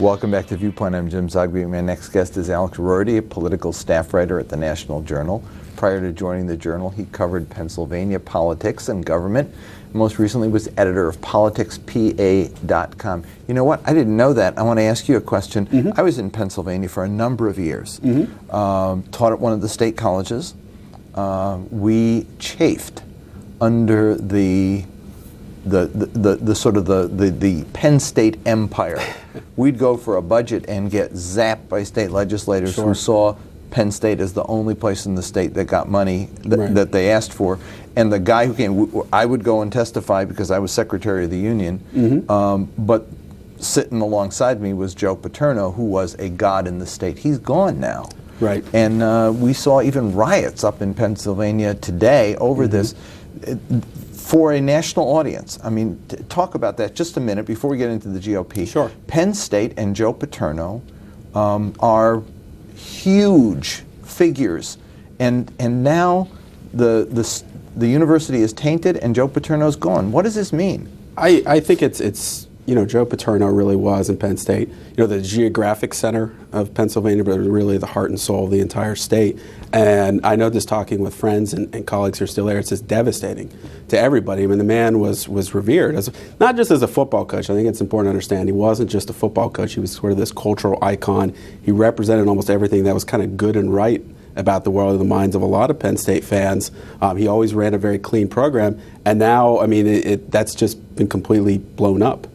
Welcome back to Viewpoint. I'm Jim Zogby. My next guest is Alex Roarty, a political staff writer at the National Journal. Prior to joining the Journal, he covered Pennsylvania politics and government. Most recently was editor of politicspa.com. You know what? I didn't know that. I want to ask you a question. I was in Pennsylvania for a number of years. Taught at one of the state colleges. We chafed under the Penn State empire. We'd go for a budget and get zapped by state legislators who saw Penn State as the only place in the state that got money that they asked for. And the guy who came, I would go and testify because I was secretary of the union, but sitting alongside me was Joe Paterno, who was a god in the state. He's gone now. Right. And we saw even riots up in Pennsylvania today over this. For a national audience, I mean, talk about that just a minute before we get into the GOP. Sure. Penn State and Joe Paterno are huge figures, and now the university is tainted and Joe Paterno's gone. What does this mean? I think it's you know, Joe Paterno really was in Penn State, you know, the geographic center of Pennsylvania, but really the heart and soul of the entire state. And I know just talking with friends and colleagues who are still there, it's just devastating to everybody. I mean, the man was revered, as not just as a football coach. I think it's important to understand he wasn't just a football coach. He was sort of this cultural icon. He represented almost everything that was kind of good and right about the world in the minds of a lot of Penn State fans. He always ran a very clean program. And now, I mean, that's just been completely blown up.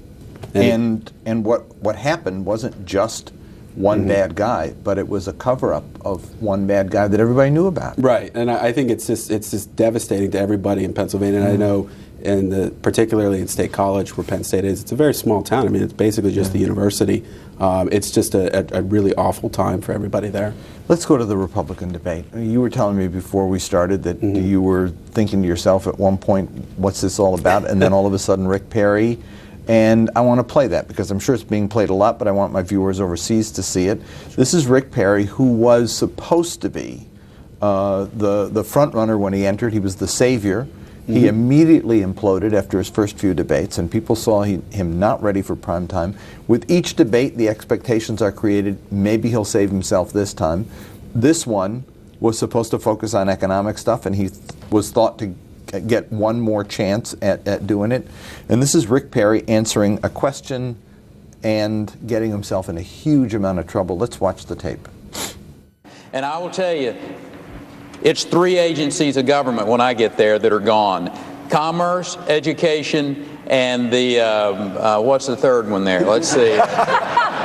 And what happened wasn't just one bad guy, but it was a cover-up of one bad guy that everybody knew about. Right, and I think it's just devastating to everybody in Pennsylvania. And I know, particularly in State College, where Penn State is, it's a very small town. I mean, it's basically just the university. It's just a really awful time for everybody there. Let's go to the Republican debate. You were telling me before we started that you were thinking to yourself at one point, what's this all about? And then all of a sudden, Rick Perry. And I want to play that because I'm sure it's being played a lot, but I want my viewers overseas to see it. This is Rick Perry, who was supposed to be the front runner when he entered. He was the savior. He immediately imploded after his first few debates, and people saw him not ready for prime time. With each debate, the expectations are created. Maybe he'll save himself this time. This one was supposed to focus on economic stuff, and he was thought to get one more chance at doing it. And this is Rick Perry answering a question and getting himself in a huge amount of trouble. Let's watch the tape. And I will tell you, it's three agencies of government when I get there that are gone. Commerce, education, and the, what's the third one there? Let's see.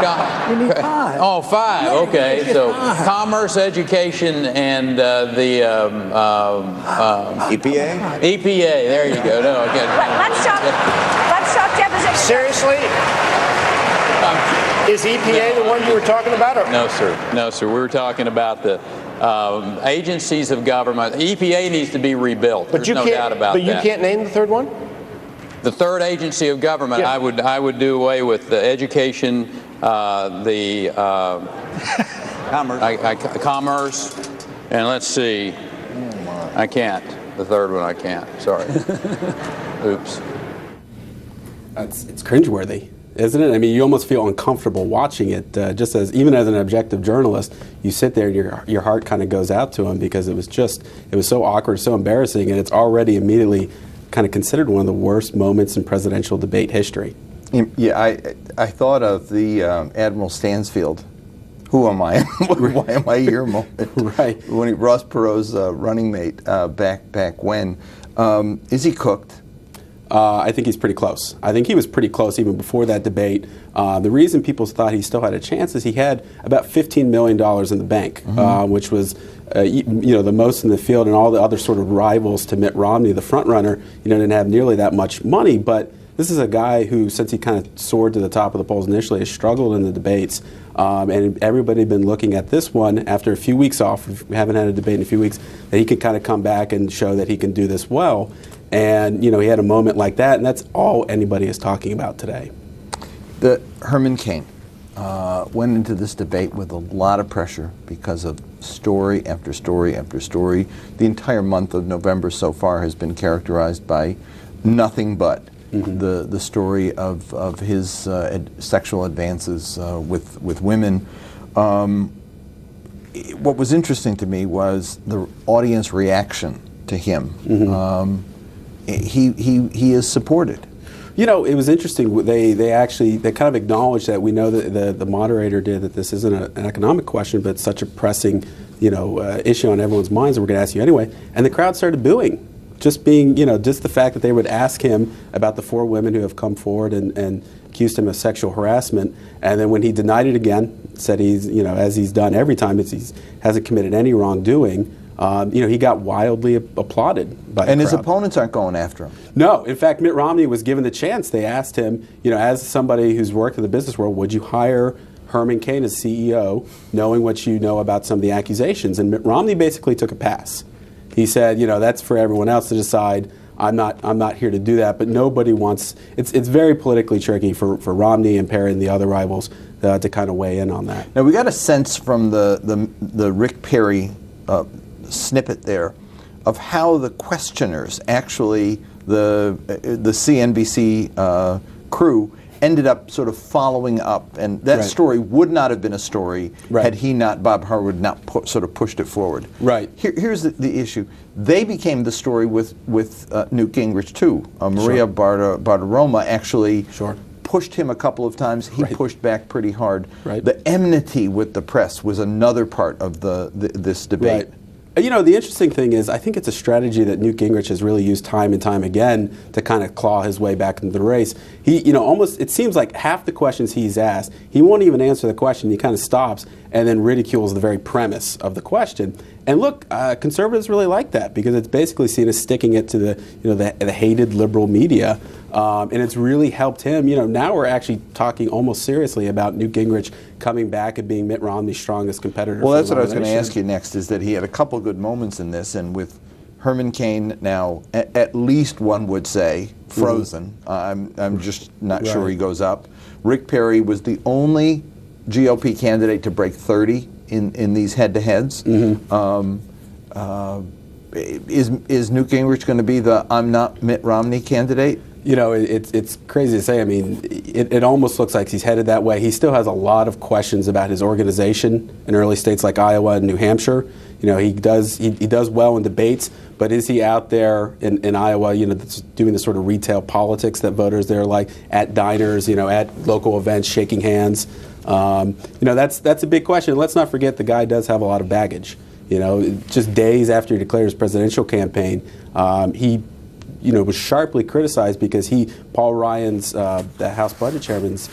You need five. Oh, five. Okay. So commerce, education, and the EPA? EPA. There you go. No, okay. Let's talk deposition. Seriously? Is EPA the one you were talking about? Or? No, sir. No, sir. We were talking about the agencies of government. EPA needs to be rebuilt. There's no doubt about that. But you can't name the third one? The third agency of government, Yeah. I would do away with the education, the commerce, and let's see. I can't. The third one I can't. Sorry. Oops. It's cringeworthy, isn't it? I mean, you almost feel uncomfortable watching it. Even as an objective journalist, you sit there and your heart kind of goes out to him because it was so awkward, so embarrassing, and it's already immediately kind of considered one of the worst moments in presidential debate history. Yeah, I thought of the Admiral Stansfield. Who am I? Why am I here? Moment. Right. When Ross Perot's running mate back when. Is he cooked? I think he's pretty close. I think he was pretty close even before that debate. The reason people thought he still had a chance is he had about $15 million in the bank, which was the most in the field, and all the other sort of rivals to Mitt Romney, the front runner, didn't have nearly that much money. But this is a guy who, since he kind of soared to the top of the polls initially, has struggled in the debates. And everybody had been looking at this one after a few weeks off. We haven't had a debate in a few weeks, that he could kind of come back and show that he can do this well. And, he had a moment like that, and that's all anybody is talking about today. Herman Cain went into this debate with a lot of pressure because of story after story after story. The entire month of November so far has been characterized by nothing but the story of his sexual advances with women. What was interesting to me was the audience reaction to him. He is supported. You know, it was interesting. They kind of acknowledged that we know that the moderator did that this isn't an economic question, but such a pressing, issue on everyone's minds that we're going to ask you anyway. And the crowd started booing, just the fact that they would ask him about the 4 women who have come forward and accused him of sexual harassment. And then when he denied it again, said he's, as he's done every time, he hasn't committed any wrongdoing. He got wildly applauded by the And his crowd. opponents aren't going after him. No. In fact, Mitt Romney was given the chance. They asked him, as somebody who's worked in the business world, would you hire Herman Cain as CEO, knowing what you know about some of the accusations? And Mitt Romney basically took a pass. He said, that's for everyone else to decide. I'm not here to do that. But nobody wants. It's very politically tricky for Romney and Perry and the other rivals to kind of weigh in on that. Now we got a sense from the Rick Perry snippet there of how the questioners, actually the CNBC crew, ended up sort of following up, and that story would not have been a story had Bob Harwood not pushed it forward. Right. Here's the issue. They became the story with Newt Gingrich too. Maria Bartiromo actually pushed him a couple of times. He pushed back pretty hard. Right. The enmity with the press was another part of this debate. Right. The interesting thing is, I think it's a strategy that Newt Gingrich has really used time and time again to kind of claw his way back into the race. He, almost, it seems like half the questions he's asked, he won't even answer the question. He kind of stops and then ridicules the very premise of the question. And look, conservatives really like that because it's basically seen as sticking it to the hated liberal media. And it's really helped him. Now we're actually talking almost seriously about Newt Gingrich coming back and being Mitt Romney's strongest competitor. Well, that's what I was going to ask you next, is that he had a couple good moments in this, and with Herman Cain now, at least one would say, frozen. I'm just not sure he goes up. Rick Perry was the only GOP candidate to break 30 in these head-to-heads. Is Newt Gingrich going to be the I'm not Mitt Romney candidate? It's crazy to say. I mean, it almost looks like he's headed that way. He still has a lot of questions about his organization in early states like Iowa and New Hampshire. He does well in debates, but is he out there in Iowa, doing the sort of retail politics that voters there like, at diners, at local events, shaking hands? That's a big question. Let's not forget the guy does have a lot of baggage. Just days after he declared his presidential campaign, he was sharply criticized because Paul Ryan's, the House Budget Chairman's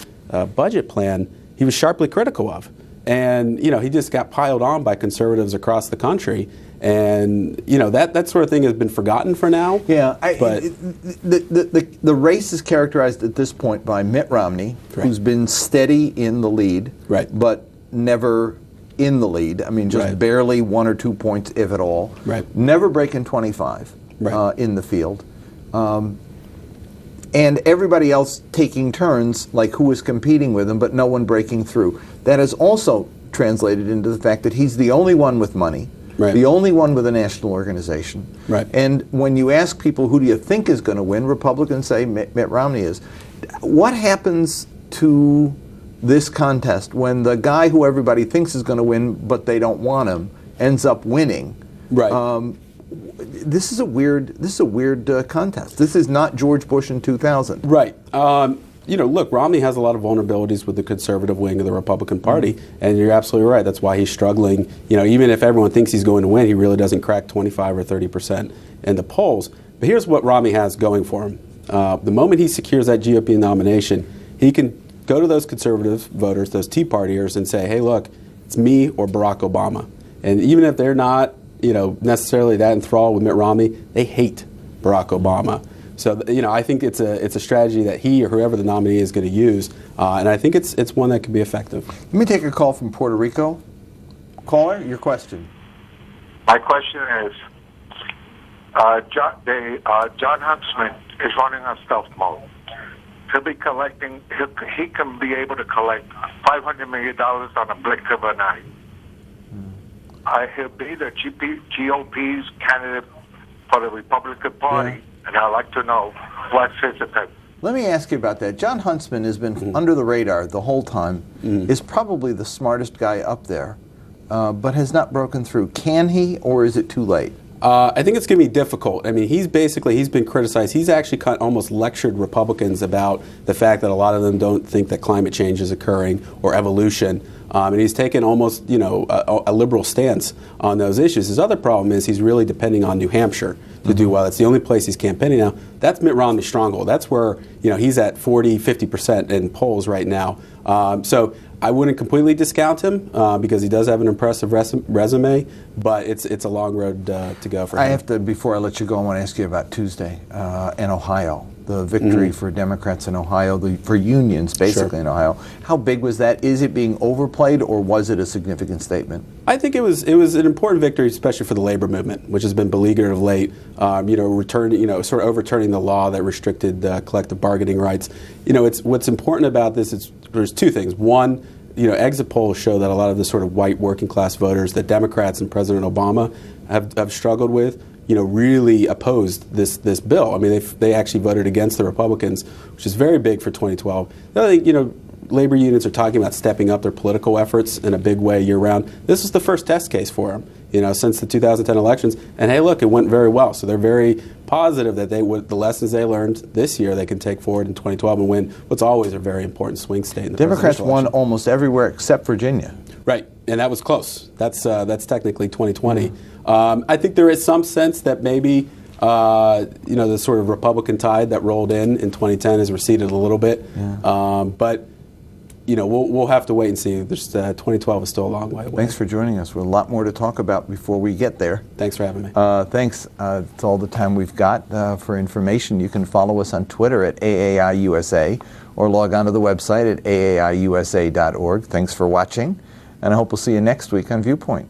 budget plan, he was sharply critical of. And, he just got piled on by conservatives across the country. And, that sort of thing has been forgotten for now. Yeah. But the race is characterized at this point by Mitt Romney, who's been steady in the lead, but never in the lead. I mean, just barely 1 or 2 points, if at all. Never breaking 25 in the field. And everybody else taking turns, like who is competing with him, but no one breaking through. That has also translated into the fact that he's the only one with money, the only one with a national organization. And when you ask people who do you think is going to win, Republicans say Mitt Romney is. What happens to this contest when the guy who everybody thinks is going to win, but they don't want him, ends up winning? This is a weird contest. This is not George Bush in 2000. Look, Romney has a lot of vulnerabilities with the conservative wing of the Republican Party, and you're absolutely right. That's why he's struggling. Even if everyone thinks he's going to win, he really doesn't crack 25 or 30% in the polls. But here's what Romney has going for him. The moment he secures that GOP nomination, he can go to those conservative voters, those Tea Partiers, and say, hey, look, it's me or Barack Obama. And even if they're not necessarily that enthralled with Mitt Romney, they hate Barack Obama. So, I think it's a strategy that he or whoever the nominee is going to use, and I think it's one that could be effective. Let me take a call from Puerto Rico. Caller, your question. My question is, John Huntsman is running on stealth mode. He'll be collecting. He can be able to collect $500 million on a blink of an eye. He'll be the GOP's candidate for the Republican Party, and I'd like to know what's his effect. Let me ask you about that. John Huntsman has been under the radar the whole time, is probably the smartest guy up there, but has not broken through. Can he, or is it too late? I think it's going to be difficult. I mean, he's been criticized. He's actually almost lectured Republicans about the fact that a lot of them don't think that climate change is occurring or evolution. And he's taken almost, a liberal stance on those issues. His other problem is he's really depending on New Hampshire to do well. It's the only place he's campaigning now. That's Mitt Romney's stronghold. That's where, he's at 40-50% in polls right now. So I wouldn't completely discount him because he does have an impressive resume, but it's a long road to go for him. I have to, before I let you go, I want to ask you about Tuesday in Ohio. The victory for Democrats in Ohio, for unions basically in Ohio. How big was that? Is it being overplayed, or was it a significant statement? I think it was an important victory, especially for the labor movement, which has been beleaguered of late. Sort of overturning the law that restricted collective bargaining rights. What's important about this is there's two things. One, exit polls show that a lot of the sort of white working class voters that Democrats and President Obama have struggled with, really opposed this bill. I mean, they actually voted against the Republicans, which is very big for 2012. The other thing, labor unions are talking about stepping up their political efforts in a big way year-round. This is the first test case for them, since the 2010 elections. And hey, look, it went very well. So they're very positive that the lessons they learned this year they can take forward in 2012 and win what's always a very important swing state in the Democrats won election. almost everywhere except Virginia. Right, and that was close. That's technically 2020. I think there is some sense that maybe the sort of Republican tide that rolled in 2010 has receded a little bit. Yeah. But we'll have to wait and see. 2012 is still a long way away. Thanks for joining us. We have a lot more to talk about before we get there. Thanks for having me. Thanks. It's all the time we've got. For information, you can follow us on Twitter at AAIUSA or log on to the website at aaiusa.org. Thanks for watching, and I hope we'll see you next week on Viewpoint.